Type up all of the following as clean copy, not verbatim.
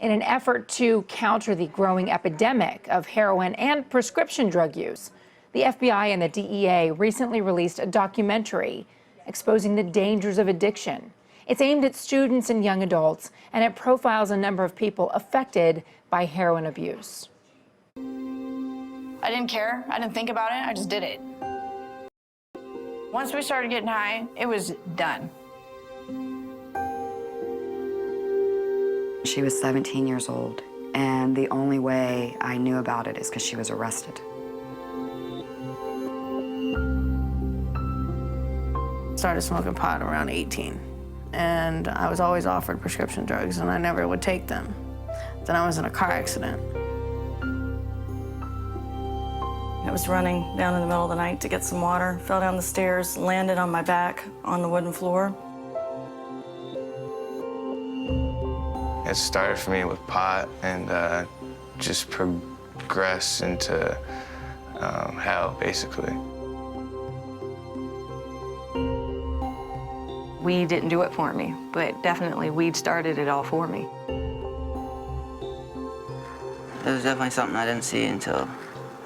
in an effort to counter the growing epidemic of heroin and prescription drug use. The FBI and the DEA recently released a documentary exposing the dangers of addiction. It's aimed at students and young adults, and it profiles a number of people affected by heroin abuse. I didn't care. I didn't think about it. I just did it. Once we started getting high, it was done. She was 17 years old, and the only way I knew about it is because she was arrested. Started smoking pot around 18, and I was always offered prescription drugs, and I never would take them. Then I was in a car accident. I was running down in the middle of the night to get some water, fell down the stairs, landed on my back on the wooden floor. It started for me with pot and just progressed into hell, basically. Weed didn't do it for me, but definitely weed started it all for me. It was definitely something I didn't see until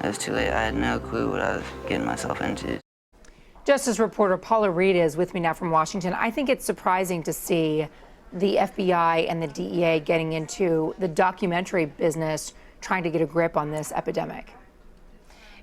it was too late. I had no clue what I was getting myself into. Justice reporter Paula Reid is with me now from Washington. I think it's surprising to see the FBI and the DEA getting into the documentary business, trying to get a grip on this epidemic.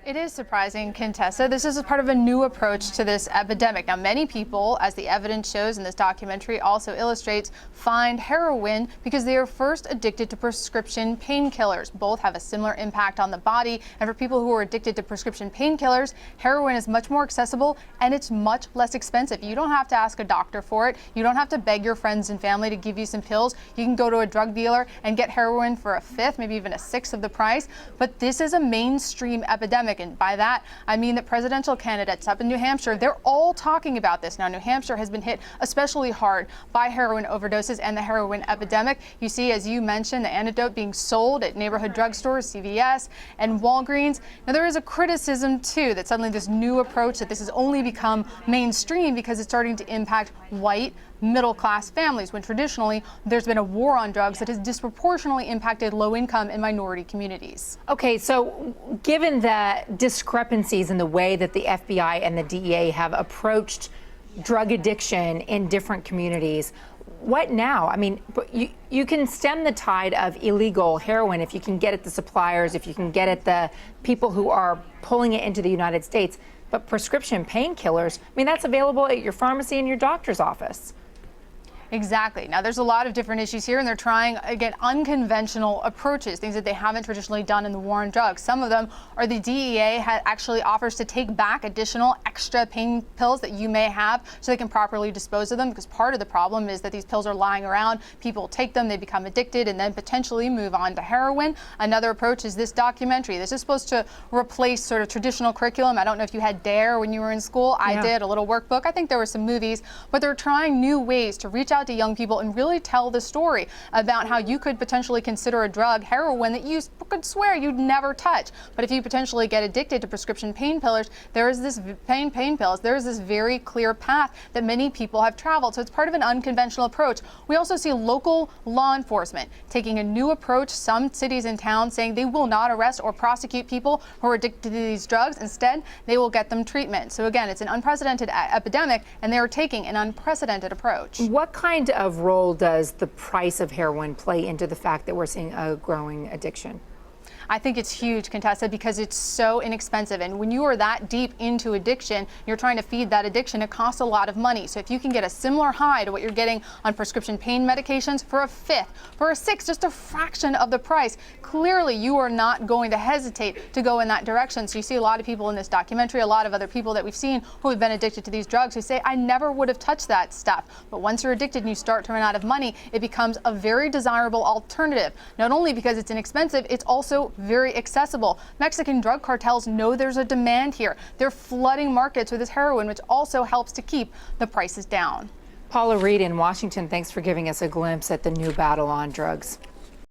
It is surprising, Contessa. This is a part of a new approach to this epidemic. Now, many people, as the evidence shows in this documentary also illustrates, find heroin because they are first addicted to prescription painkillers. Both have a similar impact on the body. And for people who are addicted to prescription painkillers, heroin is much more accessible and it's much less expensive. You don't have to ask a doctor for it. You don't have to beg your friends and family to give you some pills. You can go to a drug dealer and get heroin for a fifth, maybe even a sixth of the price. But this is a mainstream epidemic. And by that, I mean that presidential candidates up in New Hampshire, they're all talking about this. Now, New Hampshire has been hit especially hard by heroin overdoses and the heroin epidemic. You see, as you mentioned, the antidote being sold at neighborhood drugstores, CVS, and Walgreens. Now, there is a criticism, too, that suddenly this new approach, that this has only become mainstream because it's starting to impact white, middle-class families, when traditionally there's been a war on drugs that has disproportionately impacted low-income and minority communities. Okay, so given the discrepancies in the way that the FBI and the DEA have approached drug addiction in different communities, what now? I mean, you can stem the tide of illegal heroin if you can get at the suppliers, if you can get at the people who are pulling it into the United States. But prescription painkillers, I mean, that's available at your pharmacy and your doctor's office. Exactly. Now, there's a lot of different issues here, and they're trying, again, unconventional approaches, things that they haven't traditionally done in the war on drugs. Some of them are the DEA actually offers to take back additional extra pain pills that you may have so they can properly dispose of them, because part of the problem is that these pills are lying around. People take them, they become addicted, and then potentially move on to heroin. Another approach is this documentary. This is supposed to replace sort of traditional curriculum. I don't know if you had DARE when you were in school. Yeah. I did, a little workbook. I think there were some movies, but they're trying new ways to reach out to young people and really tell the story about how you could potentially consider a drug, heroin, that you could swear you'd never touch. But if you potentially get addicted to prescription painkillers, there is this pain pills. There is this very clear path that many people have traveled. So it's part of an unconventional approach. We also see local law enforcement taking a new approach. Some cities and towns saying they will not arrest or prosecute people who are addicted to these drugs. Instead, they will get them treatment. So again, it's an unprecedented epidemic, and they are taking an unprecedented approach. What kind of role does the price of heroin play into the fact that we're seeing a growing addiction? I think it's huge, Contessa, because it's so inexpensive. And when you are that deep into addiction, you're trying to feed that addiction. It costs a lot of money. So if you can get a similar high to what you're getting on prescription pain medications for a fifth, for a sixth, just a fraction of the price, clearly you are not going to hesitate to go in that direction. So you see a lot of people in this documentary, a lot of other people that we've seen who have been addicted to these drugs who say, I never would have touched that stuff. But once you're addicted and you start to run out of money, it becomes a very desirable alternative. Not only because it's inexpensive, it's also very accessible. Mexican drug cartels know there's a demand here. They're flooding markets with this heroin, which also helps to keep the prices down. Paula Reid in Washington, thanks for giving us a glimpse at the new battle on drugs.